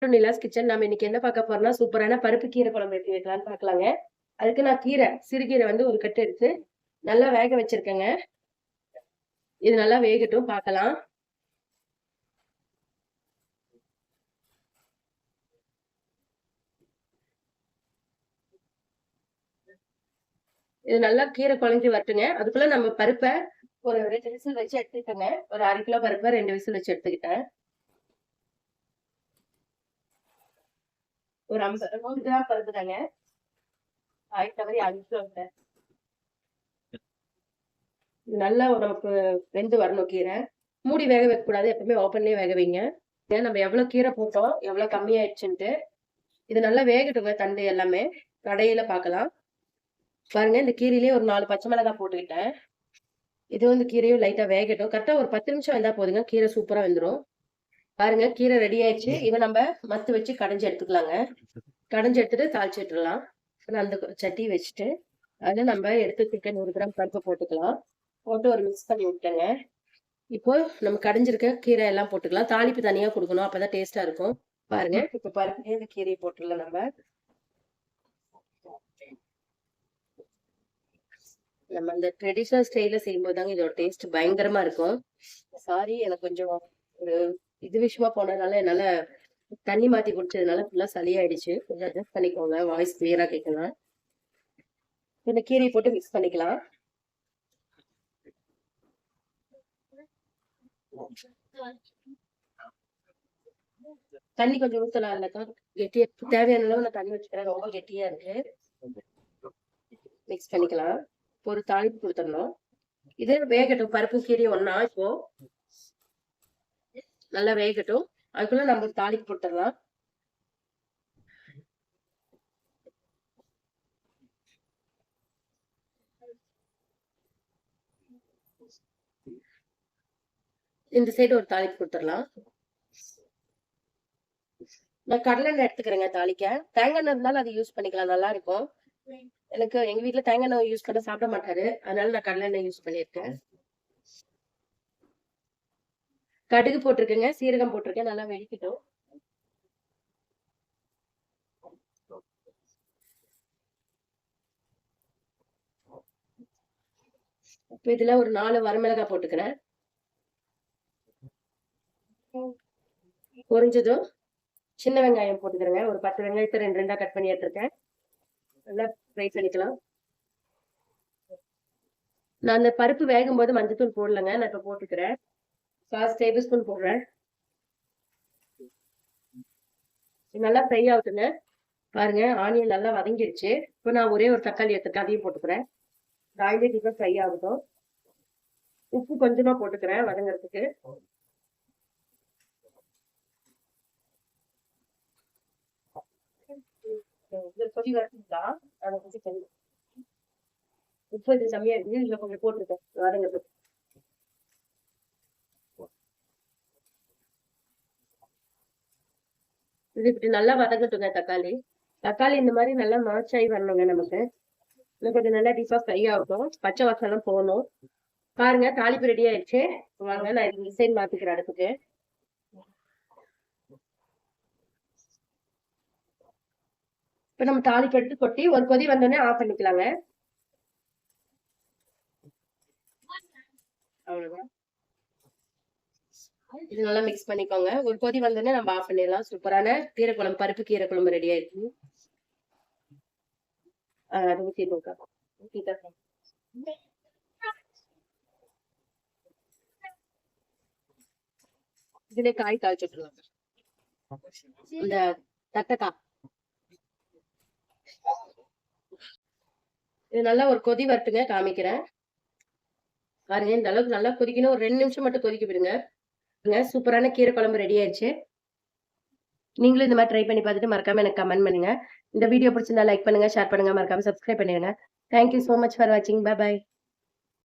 Nila's kitchen. நம்ம இன்னைக்கு என்ன பார்க்க போறோம்னா, சூப்பரான பருப்பு கீரை குழம்பு எப்படி வைக்கலாம்னு பார்க்கலாங்க. அதுக்கு நான் சிறுகீரை வந்து ஒரு கட்டு எடுத்து நல்லா வேக வச்சிருக்கேங்க. இது நல்லா வேகட்டும் பார்க்கலாம். இது நல்லா கீரை குழஞ்சி வரட்டுங்க. அதுக்குள்ள நம்ம பருப்பை ஒரு 2 விசில் வச்சு எடுத்துக்கோங்க. ஒரு 1/2 கிலோ பருப்பை 2 விசில் வச்சு எடுத்துக்கிட்டேன். ஒரு 100 கிராம் பருப்பு தாங்க. அதுக்கு தவறி 1/2 கிலோ விட்டேன். இது நல்லா நமக்கு வெந்து வரணும் கீரை. மூடி வேக வைக்கக்கூடாது. எப்பவுமே ஓப்பன்லயே வேக வைங்க. நம்ம எவ்வளவு கீரை போட்டோம், எவ்வளவு கம்மியாயிடுச்சுன்ட்டு. இது நல்லா வேகட்டுங்க தண்டு எல்லாமே. கடையில பார்க்கலாம். பாருங்க, இந்த கீரையிலேயே ஒரு 4 பச்சை மிளகாய் போட்டுக்கிட்டேன். இது வந்து கீரையும் லைட்டா வேகட்டும். கரெக்டா ஒரு 10 நிமிஷம் வெந்தா போதுங்க. கீரை சூப்பரா வெந்துடும். பாருங்க, கீரை ரெடி ஆயிடுச்சு. இதை நம்ம மத்து வச்சு கடைஞ்சு எடுத்துக்கலாங்க. கடைஞ்சு எடுத்துட்டு தாளிச்சு விட்டுறலாம். அந்த சட்டி வச்சுட்டு அதுல நம்ம எடுத்து 100 கிராம் பருப்பு போட்டுக்கலாம். போட்டு ஒரு மிக்ஸ் பண்ணி விட்டேங்க. இப்போ நம்ம கடைஞ்சிருக்க கீரை எல்லாம் போட்டுக்கலாம். தாளிப்பு தனியா கொடுக்கணும், அப்பதான் டேஸ்டா இருக்கும். பாருங்க, இப்ப பருப்புலயே இந்த கீரையை போட்டுடலாம். நம்ம அந்த ட்ரெடிஷனல் ஸ்டைல செய்யும்போது தாங்க இதோட டேஸ்ட் பயங்கரமா இருக்கும். சாரி, எனக்கு கொஞ்சம் ஒரு இது விஷயமா போனதுனால என்னால தண்ணி மாத்தி குடிச்சதுனால ஃபுல்லா சளி ஆயிடுச்சு. கொஞ்சம் அட்ஜஸ்ட் பண்ணிக்கோங்க, வாய்ஸ் கிளியரா கேட்கலாம். இந்த கீரையை போட்டு மிக்ஸ் பண்ணிக்கலாம். தண்ணி கொஞ்சம் ஊத்தலாம் இல்லக்கா. கெட்டியா தேவையான அளவு நான் தண்ணி வச்சுக்கிறேன். ரொம்ப கெட்டியா இருக்கு. மிக்ஸ் பண்ணிக்கலாம். ஒரு தாளிப்பு கொடுத்துடணும். இது வேகட்டும். பருப்பு கீரை ஒண்ணா இப்போ நல்லா வேகட்டும். அதுக்குள்ள நம்ம தாளிப்பு போட்டுடலாம். இந்த சைடு ஒரு தாளிப்பு கொடுத்துடலாம். நான் கடலை எண்ணெய் எடுத்துக்கிறேங்க தாளிக்க. தேங்காய் எண்ணெய் இருந்தாலும் அதை யூஸ் பண்ணிக்கலாம், நல்லா இருக்கும். எனக்கு எங்க வீட்டுல தேங்காய் எண்ணெய் யூஸ் பண்ண சாப்பிட மாட்டாரு, அதனால நான் கடலை எண்ணெய் யூஸ் பண்ணியிருக்கேன். கடுகு போட்டிருக்கேங்க, சீரகம் போட்டிருக்கேன். நல்லா வெடிக்கட்டும். இப்ப இதுல ஒரு 4 வரமிளகாய் போட்டுக்கிறேன். பொரிஞ்சதும் சின்ன வெங்காயம் போட்டுக்கிறேங்க. ஒரு 10 வெங்காயத்தை 2 கட் பண்ணி எடுத்துருக்கேன். நல்லா ஃப்ரை பண்ணிக்கலாம். நான் அந்த பருப்பு வேகும் போது மஞ்சத்தூள் போடலங்க, நான் இப்ப போட்டுக்கிறேன். 1/4 டேபிள் ஸ்பூன் போடுறேன். நல்லா ஃப்ரை ஆகுதுங்க. பாருங்க, ஆனியன் நல்லா வதங்கிடுச்சு. இப்போ நான் ஒரே ஒரு தக்காளி எடுத்துருக்கேன், அதையும் போட்டுக்கிறேன். காய்கறி இப்போ ஃப்ரை ஆகட்டும். உப்பு கொஞ்சமா போட்டுக்கிறேன் வதங்குறதுக்கு. கொதி வரட்டுங்களா? அதை கொஞ்சம் உப்பு இது கம்மியா இருக்கு, இதுல கொஞ்சம் போட்டுருக்கேன் வதங்குறதுக்கு. இது இப்படி நல்லா வதங்கட்டுங்க. தக்காளி இந்த மாதிரி நல்லா மாச்சாயி வரணுங்க. நமக்கு இன்னும் கொஞ்சம் நல்லா டீப்பா ஃப்ரை ஆகட்டும். பச்சை வாசனை போகணும். பாருங்க, தாளிப்பு ரெடி ஆயிடுச்சு. வாங்க, நான் இது டிசைன் மாத்திக்கிறேன் அடுப்புக்கு. இப்ப நம்ம தாளிப்பு எடுத்து கொட்டி ஒரு கொதி வந்தோடனே ஆஃப் பண்ணிக்கலாங்க. அவ்வளவுதான். இது நல்லா மிக்ஸ் பண்ணிக்கோங்க. ஒரு கொதி வந்தோடனே நம்ம ஆஃப் பண்ணிடலாம். சூப்பரான கீரை குழம்பு, பருப்பு கீரை குழம்பு ரெடி ஆயிடுச்சு. அது ஊத்திடுவோம். இதுல காய் தாளிச்சுட்டுலாம் இந்த தட்டைக்காய். இது நல்லா ஒரு கொதி வரட்டுங்க, காமிக்கிறேன். பாருங்க, இந்த அளவுக்கு நல்லா கொதிக்கணும். ஒரு 2 நிமிஷம் மட்டும் கொதிக்க விடுங்க. சூப்பரான கீரை குழம்பு ரெடி ஆயிடுச்சு. நீங்களும் இந்த மாதிரி ட்ரை பண்ணி பார்த்துட்டு மறக்காம எனக்கு கமெண்ட் பண்ணுங்க. இந்த வீடியோ பிடிச்சிருந்தா லைக் பண்ணுங்க, ஷேர் பண்ணுங்க, மறக்காம சப்ஸ்கிரைப் பண்ணிடுங்க. தேங்க்யூ ஸோ மச் ஃபார் வாட்சிங். பை.